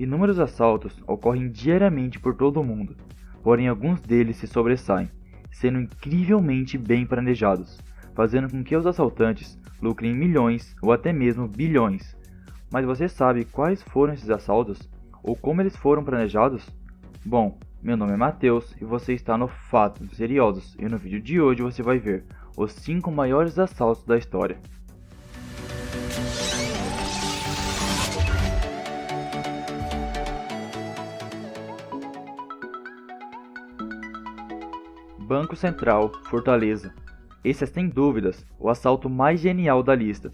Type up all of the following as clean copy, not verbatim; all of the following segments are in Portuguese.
Inúmeros assaltos ocorrem diariamente por todo o mundo, porém alguns deles se sobressaem, sendo incrivelmente bem planejados, fazendo com que os assaltantes lucrem milhões ou até mesmo bilhões. Mas você sabe quais foram esses assaltos? Ou como eles foram planejados? Bom, meu nome é Matheus e você está no Fatos Misteriosos, e no vídeo de hoje você vai ver os 5 maiores assaltos da história. Banco Central, Fortaleza. Esse é sem dúvidas o assalto mais genial da lista.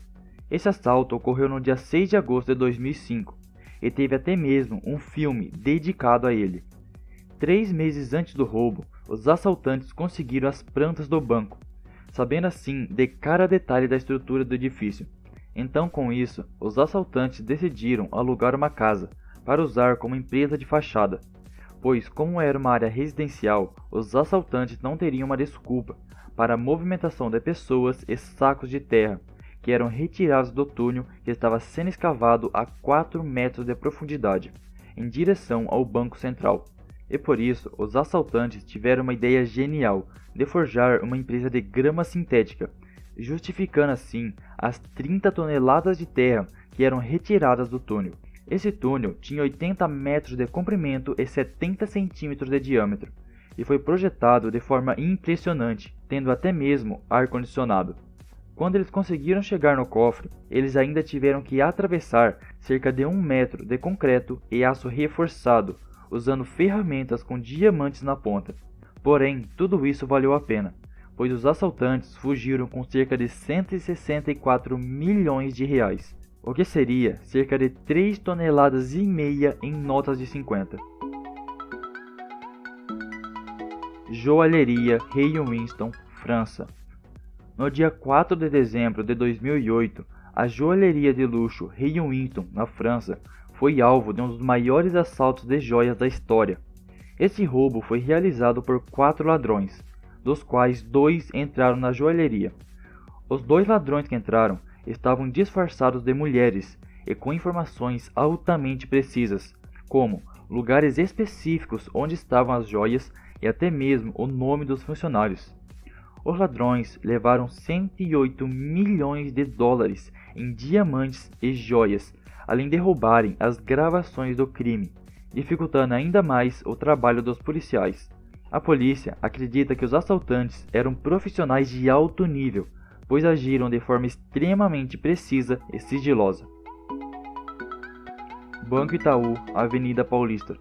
Esse assalto ocorreu no dia 6 de agosto de 2005 e teve até mesmo um filme dedicado a ele. 3 meses antes do roubo, os assaltantes conseguiram as plantas do banco, sabendo assim de cada detalhe da estrutura do edifício. Então, com isso, os assaltantes decidiram alugar uma casa para usar como empresa de fachada, pois como era uma área residencial, os assaltantes não teriam uma desculpa para a movimentação de pessoas e sacos de terra, que eram retirados do túnel que estava sendo escavado a 4 metros de profundidade, em direção ao Banco Central. E por isso, os assaltantes tiveram uma ideia genial de forjar uma empresa de grama sintética, justificando assim as 30 toneladas de terra que eram retiradas do túnel. Esse túnel tinha 80 metros de comprimento e 70 centímetros de diâmetro, e foi projetado de forma impressionante, tendo até mesmo ar-condicionado. Quando eles conseguiram chegar no cofre, eles ainda tiveram que atravessar cerca de 1 metro de concreto e aço reforçado, usando ferramentas com diamantes na ponta. Porém, tudo isso valeu a pena, pois os assaltantes fugiram com cerca de 164 milhões de reais. O que seria cerca de 3,5 toneladas em notas de 50. Joalheria Rei Winston, França. No dia 4 de dezembro de 2008, a joalheria de luxo Rei Winston, na França, foi alvo de um dos maiores assaltos de joias da história. Esse roubo foi realizado por 4 ladrões, dos quais 2 entraram na joalheria. Os 2 ladrões que entraram estavam disfarçados de mulheres e com informações altamente precisas, como lugares específicos onde estavam as joias e até mesmo o nome dos funcionários. Os ladrões levaram 108 milhões de dólares em diamantes e joias, além de roubarem as gravações do crime, dificultando ainda mais o trabalho dos policiais. A polícia acredita que os assaltantes eram profissionais de alto nível, pois agiram de forma extremamente precisa e sigilosa. Banco Itaú, Avenida Paulista.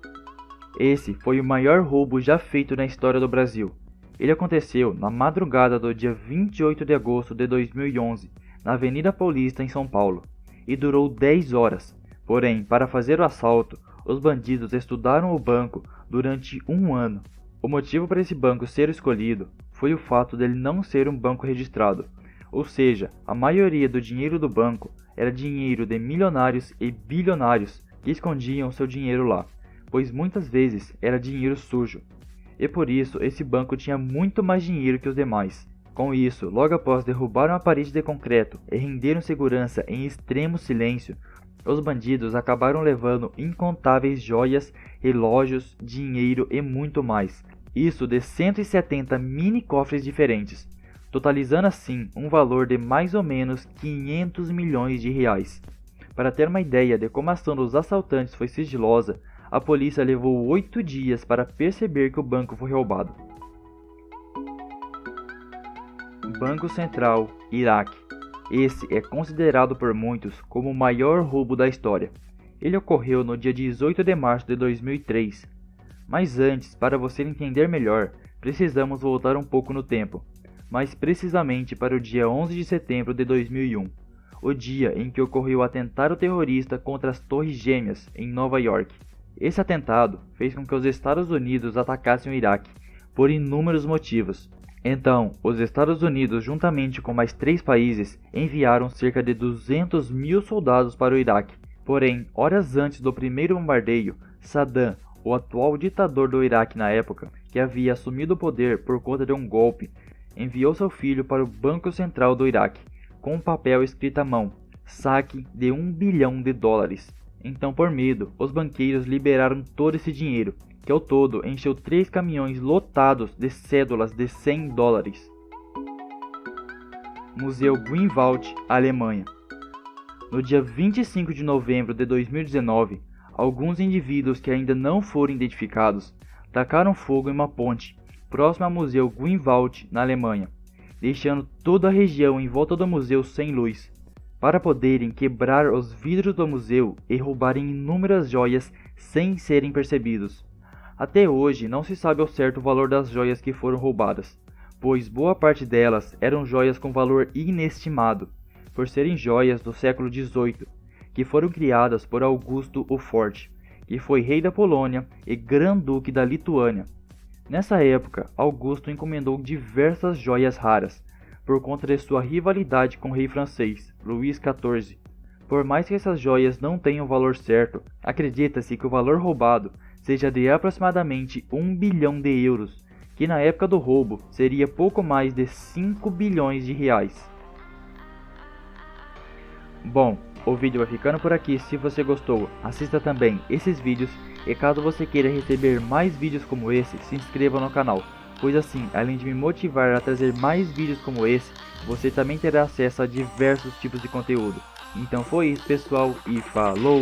Esse foi o maior roubo já feito na história do Brasil. Ele aconteceu na madrugada do dia 28 de agosto de 2011, na Avenida Paulista, em São Paulo, e durou 10 horas. Porém, para fazer o assalto, os bandidos estudaram o banco durante 1 ano. O motivo para esse banco ser escolhido foi o fato dele não ser um banco registrado, ou seja, a maioria do dinheiro do banco era dinheiro de milionários e bilionários que escondiam seu dinheiro lá, pois muitas vezes era dinheiro sujo. E por isso esse banco tinha muito mais dinheiro que os demais. Com isso, logo após derrubar uma parede de concreto e renderam segurança em extremo silêncio, os bandidos acabaram levando incontáveis joias, relógios, dinheiro e muito mais. Isso de 170 mini cofres diferentes, totalizando assim um valor de mais ou menos 500 milhões de reais. Para ter uma ideia de como a ação dos assaltantes foi sigilosa, a polícia levou 8 dias para perceber que o banco foi roubado. Banco Central, Iraque. Esse é considerado por muitos como o maior roubo da história. Ele ocorreu no dia 18 de março de 2003. Mas antes, para você entender melhor, precisamos voltar um pouco no tempo, mais precisamente para o dia 11 de setembro de 2001, o dia em que ocorreu o atentado terrorista contra as Torres Gêmeas, em Nova York. Esse atentado fez com que os Estados Unidos atacassem o Iraque, por inúmeros motivos. Então, os Estados Unidos, juntamente com mais 3 países, enviaram cerca de 200 mil soldados para o Iraque. Porém, horas antes do primeiro bombardeio, Saddam, o atual ditador do Iraque na época, que havia assumido o poder por conta de um golpe, enviou seu filho para o Banco Central do Iraque, com um papel escrito à mão, saque de $1 bilhão. Então, por medo, os banqueiros liberaram todo esse dinheiro, que ao todo encheu 3 caminhões lotados de cédulas de $100. Museu Grünwald, Alemanha. No dia 25 de novembro de 2019, alguns indivíduos que ainda não foram identificados tacaram fogo em uma ponte próxima ao Museu Grünwald, na Alemanha, deixando toda a região em volta do museu sem luz, para poderem quebrar os vidros do museu e roubarem inúmeras joias sem serem percebidos. Até hoje não se sabe ao certo o valor das joias que foram roubadas, pois boa parte delas eram joias com valor inestimado, por serem joias do século XVIII, que foram criadas por Augusto o Forte, que foi rei da Polônia e Grão-Duque da Lituânia. Nessa época, Augusto encomendou diversas joias raras, por conta de sua rivalidade com o rei francês, Luís XIV. Por mais que essas joias não tenham valor certo, acredita-se que o valor roubado seja de aproximadamente 1 bilhão de euros, que na época do roubo seria pouco mais de 5 bilhões de reais. Bom, o vídeo vai ficando por aqui. Se você gostou, assista também esses vídeos e caso você queira receber mais vídeos como esse, se inscreva no canal, pois assim, além de me motivar a trazer mais vídeos como esse, você também terá acesso a diversos tipos de conteúdo. Então foi isso, pessoal, e falou!